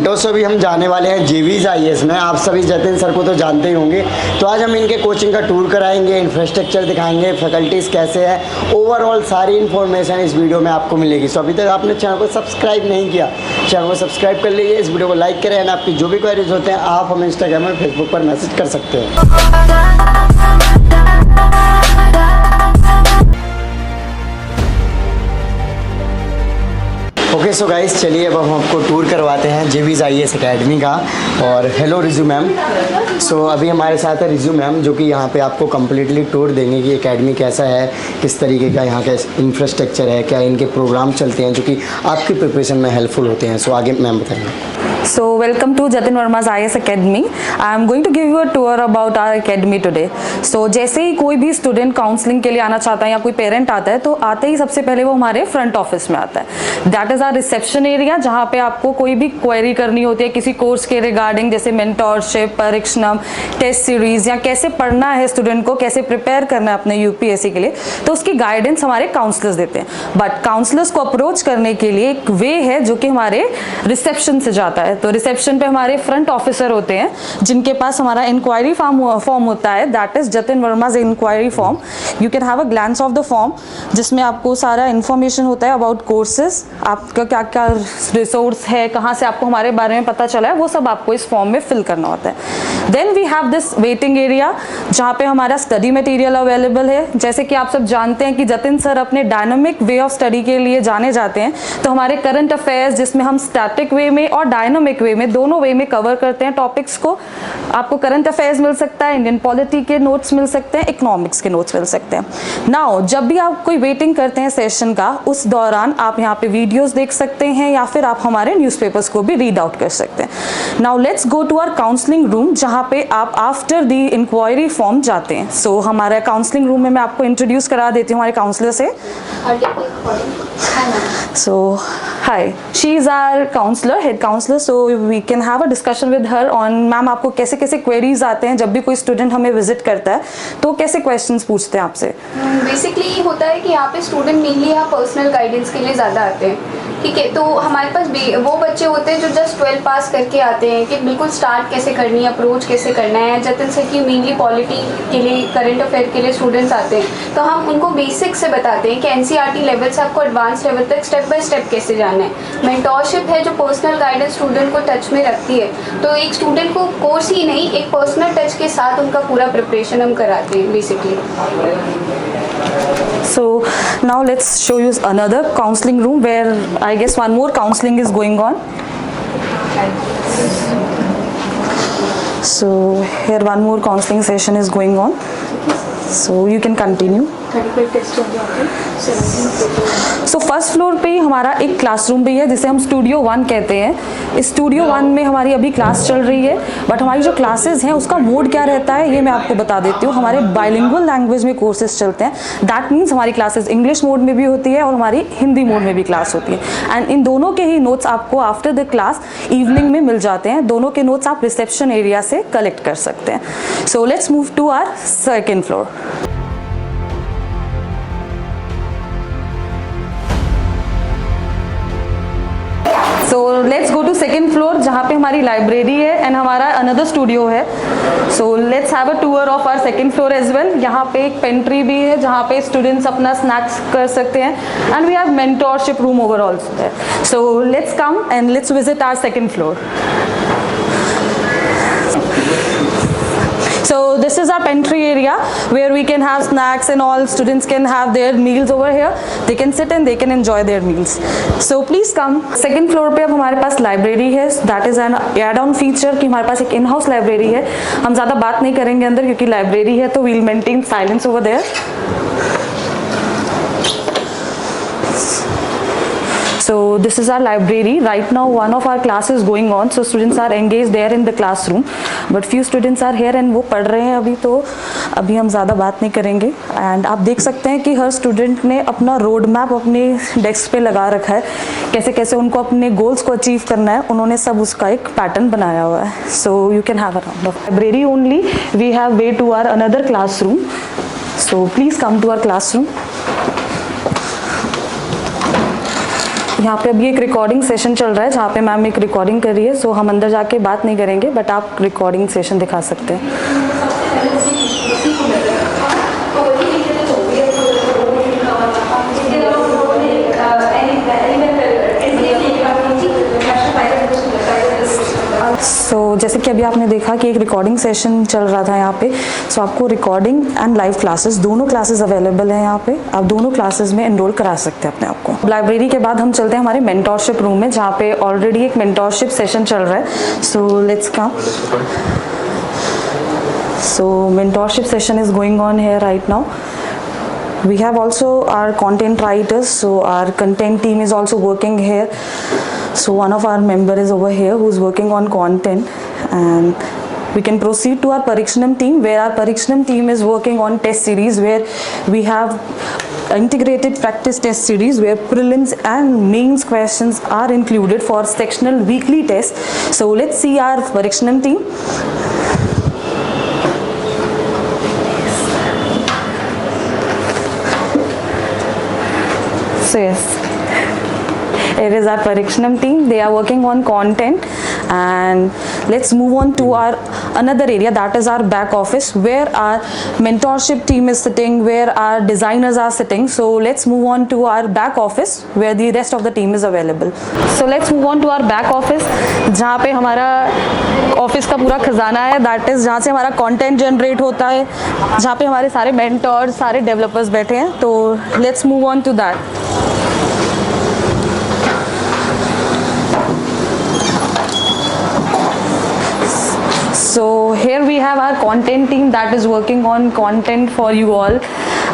Mentor से भी हम जाने वाले हैं जेवीज आईएएस में। आप सभी जतिन सर को तो जानते ही होंगे। तो आज हम इनके कोचिंग का टूर कराएंगे, इंफ्रास्ट्रक्चर दिखाएंगे, फैकल्टीज़ कैसे है, ओवरऑल सारी इन्फॉर्मेशन इस वीडियो में आपको मिलेगी। सो अभी तक आपने चैनल को सब्सक्राइब नहीं किया, चैनल को सब्सक्राइब कर लीजिए, इस वीडियो को लाइक करें एंड आपकी जो भी क्वेरीज होते हैं आप हमें इंस्टाग्राम और फेसबुक पर मैसेज कर सकते हैं। ओके सो गाइस, चलिए अब हम आपको टूर करवाते हैं जेवीज आईएएस एकेडमी का। और हेलो रिजू मैम। सो अभी हमारे साथ है रिजू मैम, जो कि यहाँ पे आपको कम्प्लीटली टूर देंगे कि एकेडमी कैसा है, किस तरीके का यहाँ का इंफ्रास्ट्रक्चर है, क्या इनके प्रोग्राम चलते हैं जो कि आपकी प्रिपरेशन में हेल्पफुल होते हैं। सो आगे मैम बताइए। So welcome to Jatin Verma's IAS Academy. I am going to give you a tour about our academy today. So जैसे ही कोई भी स्टूडेंट काउंसलिंग के लिए आना चाहता है या कोई पेरेंट आता है तो आते ही सबसे पहले वो हमारे फ्रंट ऑफिस में आता है। That is our reception area, जहाँ पे आपको कोई भी क्वेरी करनी होती है किसी कोर्स के रिगार्डिंग, जैसे मेंटोरशिप, परीक्षणम, टेस्ट सीरीज या कैसे पढ़ना है स्टूडेंट को, कैसे प्रिपेयर करना है अपने यूपीएससी के लिए, तो उसकी गाइडेंस हमारे काउंसलर्स देते हैं। बट काउंसलर्स को अप्रोच करने के लिए एक वे है जो कि हमारे रिसेप्शन से जाता है। तो रिसेप्शन पे हमारे फ्रंट ऑफिसर होते हैं जिनके पास हमारा इंक्वायरी फॉर्म होता है, that is Jatin Verma's inquiry form. You can have a glance of the form, जिसमें आपको सारा इन्फॉर्मेशन होता है अबाउट कोर्सेज, आपका क्या क्या रिसोर्स है, कहाँ से आपको हमारे बारे में पता चला है, वो सब आपको इस फॉर्म में फिल करना होता है। Then we have this waiting area, जहाँ पे हमारा स्टडी मटेरियल अवेलेबल है। जैसे कि आप सब जानते हैं कि जतिन सर अपने डायनामिक वे ऑफ स्टडी के लिए जाने जाते हैं, तो हमारे करंट अफेयर्स, जिसमें हम स्टैटिक वे में और डायनामिक वे में, दोनों वे में कवर करते हैं टॉपिक्स को। आपको करंट अफेयर्स मिल सकता है, इंडियन पॉलिटी के नोट्स मिल सकते हैं, इकोनॉमिक्स के नोट्स मिल सकते हैं। नाउ जब भी आप कोई वेटिंग करते हैं सेशन का, उस दौरान आप यहाँ पे वीडियोस देख सकते हैं या फिर आप हमारे न्यूज़पेपर्स को भी रीड आउट कर सकते हैं। Now let's go to our counselling room, जहाँ पे आप आफ्टर द इंक्वायरी फॉर्म जाते हैं। सो हमारा काउंसलिंग रूम में मैं आपको इंट्रोड्यूस करा देती हूँ हमारे काउंसलर से। So hi, she is our counselor, head counselor, so we can have a discussion with her on ma'am आपको कैसे कैसे queries आते हैं जब भी कोई स्टूडेंट हमें विजिट करता है, तो कैसे क्वेश्चंस पूछते हैं आपसे। बेसिकली होता है कि यहाँ पे स्टूडेंट मेनली यहाँ पर्सनल गाइडेंस के लिए ज़्यादा आते हैं, ठीक है। तो हमारे पास वो बच्चे होते हैं जो जस्ट 12 पास करके आते हैं कि बिल्कुल स्टार्ट कैसे करनी है, अप्रोच कैसे करना है। जतिन सर की मेनली पॉलिटी के लिए, करंट अफेयर के लिए स्टूडेंट्स आते हैं, तो हम उनको बेसिक से बताते हैं कि एनसीईआरटी लेवल से आपको एडवांस लेवल तक स्टेप बाय स्टेप कैसे जाना है। मेंटोरशिप है जो पर्सनल गाइडेंस स्टूडेंट को टच में रखती है, तो एक स्टूडेंट को कोर्स ही नहीं, एक पर्सनल टच के साथ उनका पूरा प्रिपरेशन हम कराते हैं basically. So now let's show you another counseling room where I guess one more counseling is going on. So here one more counseling session is going on. So you can continue. So first floor पे ही हमारा एक classroom भी है जिसे हम studio 1 कहते हैं। इस स्टूडियो 1 में हमारी अभी क्लास चल रही है, बट हमारी जो क्लासेस हैं उसका मोड क्या रहता है ये मैं आपको बता देती हूँ। हमारे बाइलिंगुअल लैंग्वेज में कोर्सेज चलते हैं, दैट मीन्स हमारी क्लासेस इंग्लिश मोड में भी होती है और हमारी हिंदी मोड में भी क्लास होती है। एंड इन दोनों के ही नोट्स आपको आफ्टर द क्लास इवनिंग में मिल जाते हैं। दोनों के नोट्स आप रिसेप्शन एरिया से कलेक्ट कर सकते हैं। So let's move to our second floor. So let's go to second floor, जहाँ पे हमारी लाइब्रेरी है एंड हमारा अनदर स्टूडियो है। So let's have a tour of our second floor as well. यहाँ पे एक पेंट्री भी है जहाँ पे स्टूडेंट्स अपना स्नैक्स कर सकते हैं, and we have mentorship room overall. So let's come and let's visit our second floor. So this is our pantry area where we can have snacks and all students can have their meals over here. They can sit and they can enjoy their meals. So please come. Second floor पे अब हमारे पास library है, that is an add-on feature कि हमारे पास एक in-house library है। हम ज़्यादा बात नहीं करेंगे अंदर क्योंकि लाइब्रेरी है, तो we'll maintain silence over there. So this is our library. Right now one of our class is going on, so students are engaged there in the classroom, but few students are here and वो पढ़ रहे हैं अभी, तो अभी हम ज़्यादा बात नहीं करेंगे। एंड आप देख सकते हैं कि हर स्टूडेंट ने अपना रोड मैप अपने डेस्क पे लगा रखा है, कैसे कैसे उनको अपने गोल्स को अचीव करना है, उन्होंने सब उसका एक पैटर्न बनाया हुआ है। So you can have a round of library only. We have way to our another classroom, so please come to our classroom. यहाँ पे अभी एक रिकॉर्डिंग सेशन चल रहा है जहाँ पे मैम एक रिकॉर्डिंग कर रही है, सो हम अंदर जाके बात नहीं करेंगे, बट आप रिकॉर्डिंग सेशन दिखा सकते हैं। सो जैसे कि अभी आपने देखा कि एक रिकॉर्डिंग सेशन चल रहा था यहाँ पे, सो आपको रिकॉर्डिंग एंड लाइव क्लासेस दोनों क्लासेस अवेलेबल हैं यहाँ पे, आप दोनों क्लासेस में एनरोल करा सकते हैं अपने आप को। लाइब्रेरी के बाद हम चलते हैं हमारे मेंटोरशिप रूम में जहाँ पे ऑलरेडी एक मेंटोरशिप सेशन चल रहा है। So let's come. So mentorship session is going on here right now. We have also our content writers, so our content team is also working here. So one of our member is over here who's working on content, and we can proceed to our Parikshanam team, where our Parikshanam team is working on test series, where we have integrated practice test series where prelims and mains questions are included for sectional weekly tests. So let's see our Parikshanam team. So yes, it is our Parikshanam team. They are working on content, and let's move on to our another area, that is our back office, where our mentorship team is sitting, where our designers are sitting. So let's move on to our back office where the rest of the team is available. So let's move on to our back office, जहाँ पे हमारा office का पूरा खजाना है, that is जहाँ से हमारा कंटेंट जनरेट होता है, जहाँ पे हमारे सारे मेंटर्स, सारे डेवलपर्स बैठे हैं। तो let's move on to that. So here we have our content team that is working on content for you all,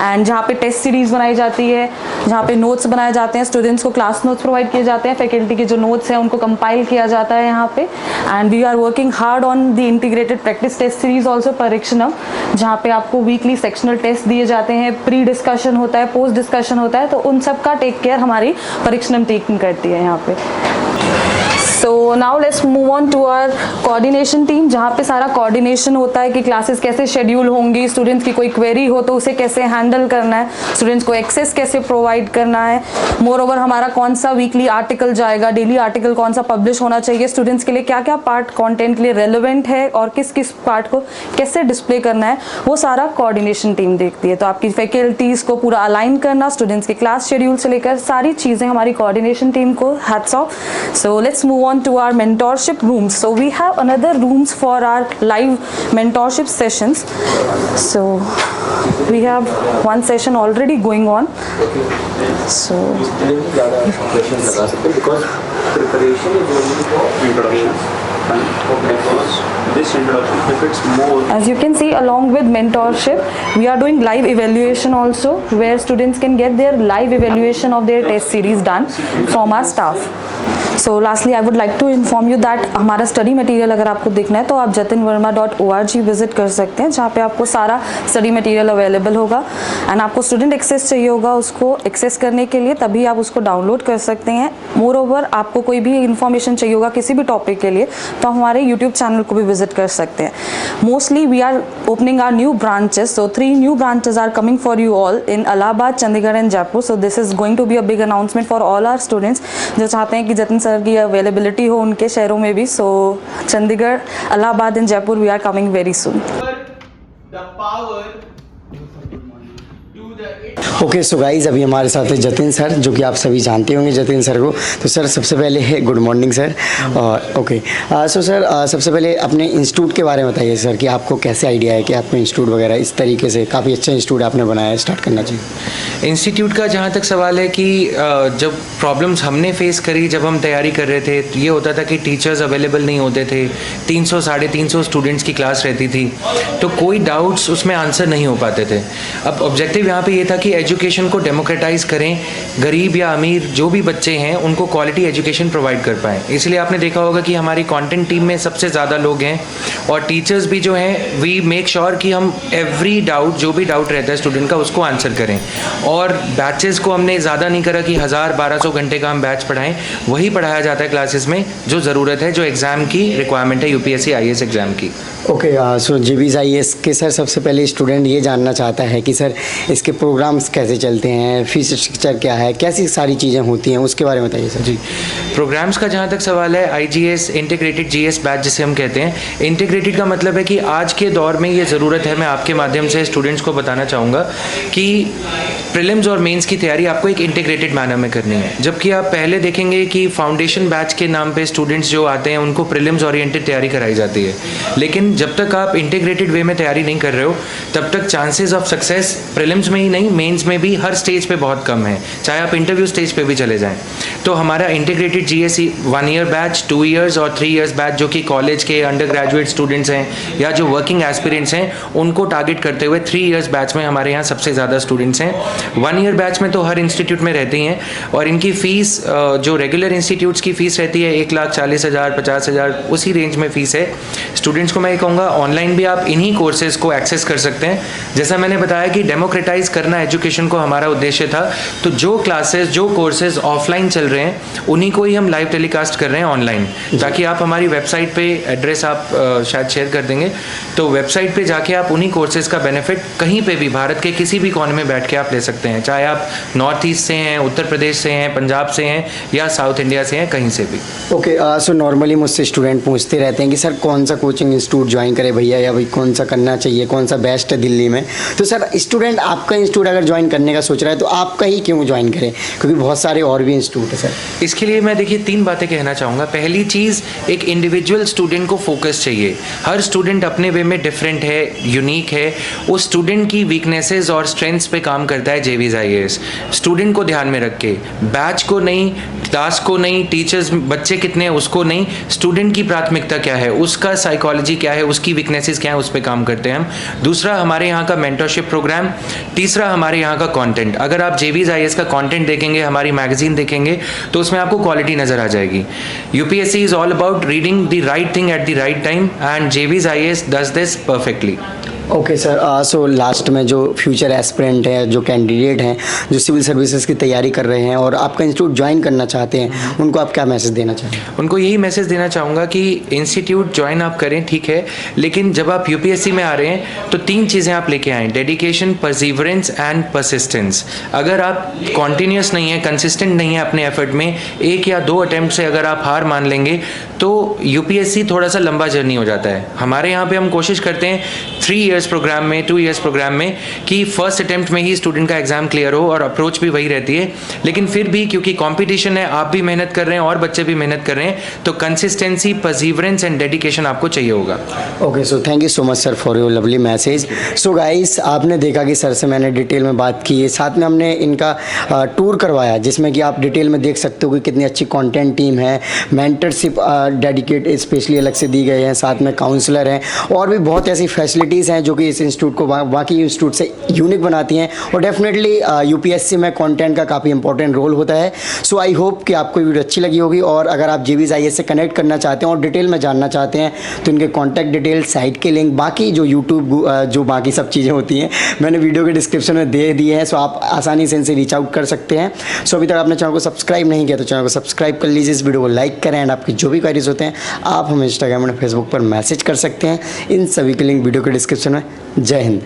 and जहाँ पे टेस्ट सीरीज़ बनाई जाती है, जहाँ पे नोट्स बनाए जाते हैं, स्टूडेंट्स को क्लास नोट्स प्रोवाइड किए जाते हैं, फैकल्टी के जो नोट्स हैं उनको कंपाइल किया जाता है यहाँ पे। And we are working hard on the integrated practice test series also Parikshanam, जहाँ पे आपको वीकली सेक्शनल टेस्ट दिए जाते हैं, प्री डिस्कशन होता है, पोस्ट डिस्कशन होता है, तो उन सब का टेक केयर हमारी परीक्षणम टीम करती है यहाँ पे। So now let's move on to our coordination team, जहाँ पे सारा कोऑर्डिनेशन होता है कि क्लासेस कैसे शेड्यूल होंगी, स्टूडेंट्स की कोई क्वेरी हो तो उसे कैसे हैंडल करना है, स्टूडेंट्स को एक्सेस कैसे प्रोवाइड करना है, मोर ओवर हमारा कौन सा वीकली आर्टिकल जाएगा, डेली आर्टिकल कौन सा पब्लिश होना चाहिए, स्टूडेंट्स के लिए क्या क्या पार्ट कंटेंट के लिए रेलेवेंट है और किस किस पार्ट को कैसे डिस्प्ले करना है, वो सारा कोऑर्डिनेशन टीम देखती है। तो आपकी फैकल्टीज़ को पूरा अलाइन करना, स्टूडेंट्स के क्लास शेड्यूल से लेकर सारी चीज़ें हमारी कोऑर्डिनेशन टीम को hats off. So let's move on to our mentorship rooms. So we have another rooms for our live mentorship sessions. So we have one session already going on. So because preparation is only for introduction. This introduction benefits more. as you can see, along with mentorship, we are doing live evaluation also, where students can get their live evaluation of their test series done from our staff. So lastly I would like to inform you that हमारा study material अगर आपको देखना है तो आप jatinverma.org visit कर सकते हैं, जहाँ पे आपको सारा स्टडी मटेरियल अवेलेबल होगा। एंड आपको स्टूडेंट एक्सेस चाहिए होगा, उसको एक्सेस करने के लिए तभी आप उसको डाउनलोड कर सकते हैं। मोर ओवर आपको कोई भी इन्फॉर्मेशन चाहिए होगा किसी भी टॉपिक के लिए तो हमारे यूट्यूब चैनल को भी विजिट कर सकते हैं। Mostly we are opening our new branches, so 3 new branches are coming for you all in Allahabad, Chandigarh and Jaipur. So this is going to be a big announcement for all our students जो चाहते हैं कि Jatin sir की availability हो उनके शहरों में भी। So Chandigarh, Allahabad and Jaipur we are coming very soon. Okay so guys अभी हमारे साथ है जतिन सर, जो कि आप सभी जानते होंगे जतिन सर को। तो सर सबसे पहले है good morning sir. Okay so sir सबसे पहले अपने इंस्टीट्यूट के बारे में बताइए सर कि आपको कैसे आइडिया है कि आपको इंस्टीट्यूट वगैरह इस तरीके से काफ़ी अच्छा इंस्टीट्यूट आपने बनाया है, स्टार्ट करना चाहिए। इंस्टीट्यूट का जहाँ तक सवाल है कि जब प्रॉब्लम्स हमने फेस करी जब हम तैयारी कर रहे थे तो ये होता था कि टीचर्स अवेलेबल नहीं होते थे, 300 साढ़े 300 स्टूडेंट्स की क्लास रहती थी, तो कोई डाउट्स उसमें आंसर नहीं हो पाते थे। अब ऑब्जेक्टिव यहाँ पे ये था कि एजुकेशन को डेमोक्रेटाइज करें, गरीब या अमीर जो भी बच्चे हैं उनको क्वालिटी एजुकेशन प्रोवाइड कर पाएँ। इसलिए आपने देखा होगा कि हमारी कंटेंट टीम में सबसे ज़्यादा लोग हैं और टीचर्स भी जो हैं वी मेक श्योर कि हम एवरी डाउट जो भी डाउट रहता है स्टूडेंट का उसको आंसर करें। और बैचेस को हमने ज़्यादा नहीं करा कि 1000-1200 घंटे का हम बैच पढ़ाएं, वही पढ़ाया जाता है क्लासेस में जो ज़रूरत है, जो एग्ज़ाम की रिक्वायरमेंट है यूपीएससी आईएएस एग्ज़ाम की। ओके सो जीबीएस आईएएस के सर सबसे पहले स्टूडेंट ये जानना चाहता है कि सर इसके प्रोग्राम्स कैसे चलते हैं, फीस स्ट्रक्चर क्या है, कैसी सारी चीज़ें होती हैं, उसके बारे में बताइए सर। जी, प्रोग्राम्स का जहाँ तक सवाल है, IGS इंटीग्रेटेड GS बैच जिसे हम कहते हैं, इंटीग्रेटेड का मतलब है कि आज के दौर में ये ज़रूरत है, मैं आपके माध्यम से स्टूडेंट्स को बताना चाहूँगा कि प्रीलिम्स और मेंस की तैयारी आपको एक इंटीग्रेटेड मैनर में करनी है। जबकि आप पहले देखेंगे कि फाउंडेशन बैच के नाम पे स्टूडेंट्स जो आते हैं उनको प्रीलिम्स ओरिएंटेड तैयारी कराई जाती है, लेकिन जब तक आप इंटीग्रेटेड वे में तैयारी नहीं कर रहे हो तब तक चांसेस ऑफ सक्सेस प्रीलिम्स में ही नहीं, मेंस में भी हर स्टेज पे बहुत कम है, चाहे आप इंटरव्यू स्टेज पे भी चले जाएं। तो हमारा integrated GS 1 year batch, 2 years और 3 इयर्स बैच जो कि कॉलेज के अंडर ग्रेजुएट स्टूडेंट्स हैं या जो वर्किंग एस्पिरेंट्स हैं उनको टारगेट करते हुए 3 इयर्स बैच में हमारे यहाँ सबसे ज़्यादा स्टूडेंट्स हैं। 1 ईयर बैच में तो हर इंस्टीट्यूट में रहती हैं और इनकी फ़ीस जो रेगुलर इंस्टीट्यूट्स की फ़ीस रहती है 1,40,000 50,000 उसी रेंज में फ़ीस है। स्टूडेंट्स को मैं ये कहूँगा ऑनलाइन भी आप इन्हीं कोर्सेज को एक्सेस कर सकते हैं। जैसा मैंने बताया कि डेमोक्रेटाइज करना एजुकेशन को हमारा उद्देश्य था, तो जो क्लासेस जो कोर्सेज ऑफलाइन चल रहे हैं उन्हीं को ही हम लाइव टेलीकास्ट कर रहे हैं ऑनलाइन, ताकि आप हमारी वेबसाइट पे एड्रेस आप शायद शेयर कर देंगे, तो वेबसाइट पे जाके आप उन्हीं कोर्सेज का बेनिफिट कहीं पे भी भारत के किसी भी कोने में बैठ के आप ले सकते हैं, चाहे आप नॉर्थ ईस्ट से हैं, उत्तर प्रदेश से हैं, पंजाब से हैं या साउथ इंडिया से हैं, कहीं से भी। ओके, सो नॉर्मली मुझसे स्टूडेंट पूछते रहते हैं कि सर कौन सा कोचिंग इंस्टीट्यूट ज्वाइन करे भैया, या भाई कौन सा करना चाहिए, कौन सा बेस्ट है दिल्ली में। तो सर स्टूडेंट आपका इंस्टीट्यूट अगर ज्वाइन करने का सोच रहा है तो आपका ही क्यों ज्वाइन करें, क्योंकि बहुत सारे और भी इंस्टीट्यूट है सर। इसके लिए मैं देखिए 3 बातें कहना चाहूँगा। पहली चीज़, एक इंडिविजुअल स्टूडेंट को फोकस चाहिए। हर स्टूडेंट अपने वे में डिफरेंट है, यूनिक है, उस स्टूडेंट की वीकनेसेस और स्ट्रेंथ्स पे काम करता है JVs IAS। स्टूडेंट को ध्यान में रख के, बैच को नहीं, क्लास को नहीं, टीचर्स बच्चे कितने हैं उसको नहीं, स्टूडेंट की प्राथमिकता क्या है, उसका साइकोलॉजी क्या है, उसकी वीकनेसेस क्या है, उस पर काम करते हैं हम। दूसरा हमारे यहाँ का मेंटरशिप प्रोग्राम। तीसरा हमारे यहाँ का कंटेंट। अगर आप JVs IAS का कंटेंट देखेंगे, हमारी मैगजीन देखेंगे, तो उसमें आपको क्वालिटी नज़र आ जाएगी। UPSC is all about reading the right thing at the right time and JVs IAS does this perfectly. Okay sir, so last में जो फ्यूचर एस्पिरेंट हैं, जो कैंडिडेट हैं, जो सिविल सर्विसेज की तैयारी कर रहे हैं और आपका इंस्टीट्यूट ज्वाइन करना चाहते हैं, उनको आप क्या मैसेज देना चाहेंगे? उनको यही मैसेज देना चाहूँगा कि इंस्टीट्यूट ज्वाइन आप करें, ठीक है, लेकिन जब आप UPSC में आ रहे हैं तो 3 चीज़ें आप लेके आएँ: डेडिकेशन, परसिवरेंस एंड परसिस्टेंस। अगर आप कॉन्टीन्यूस नहीं है, कंसिस्टेंट नहीं है अपने एफर्ट में, 1 या 2 अटैम्प्ट से अगर आप हार मान लेंगे तो UPSC थोड़ा सा लंबा जर्नी हो जाता है। हमारे यहाँ पे हम कोशिश करते हैं 3 इयर्स प्रोग्राम में, 2 इयर्स प्रोग्राम में, कि फर्स्ट अटेम्प्ट में ही स्टूडेंट का एग्जाम क्लियर हो, और अप्रोच भी वही रहती है। लेकिन फिर भी क्योंकि कंपटीशन है, आप भी मेहनत कर रहे हैं और बच्चे भी मेहनत कर रहे हैं, तो कंसिस्टेंसी, परसिवरेंस एंड डेडिकेशन आपको चाहिए होगा। Okay, so thank you so much sir for your lovely message. So guys, आपने देखा कि सर से मैंने डिटेल में बात की है, साथ में हमने इनका टूर करवाया, जिसमें कि आप डिटेल में देख सकते हो कि कितनी अच्छी कंटेंट टीम है, मेंटरशिप डेडिकेट स्पेशली अलग से दी गए हैं, साथ में काउंसलर हैं और भी बहुत ऐसी फैसिलिटीज़ हैं जो कि इस इंस्टीट्यूट को बाकी इंस्टीट्यूट से यूनिक बनाती हैं। और डेफिनेटली UPSC में कंटेंट का काफ़ी इंपॉर्टेंट रोल होता है। सो आई होप कि आपको वीडियो अच्छी लगी होगी, और अगर आप JVs IAS से कनेक्ट करना चाहते हैं और डिटेल में जानना चाहते हैं तो इनके कॉन्टैक्ट डिटेल, साइट के लिंक, बाकी जो यूट्यूब जो बाकी सब चीज़ें होती हैं मैंने वीडियो के डिस्क्रिप्शन में दे दिए हैं। सो आप आसानी से इनसे रीच आउट कर सकते हैं। सो अभी तक आपने चैनल को सब्सक्राइब नहीं किया तो चैनल को सब्सक्राइब कर लीजिए, इस वीडियो को लाइक करें, एंड आपकी जो भी क्वेरीज होते हैं आप हमें इंस्टाग्राम और फेसबुक पर मैसेज कर सकते हैं। इन सभी के लिंक वीडियो के डिस्क्रिप्शन में। जय हिंद।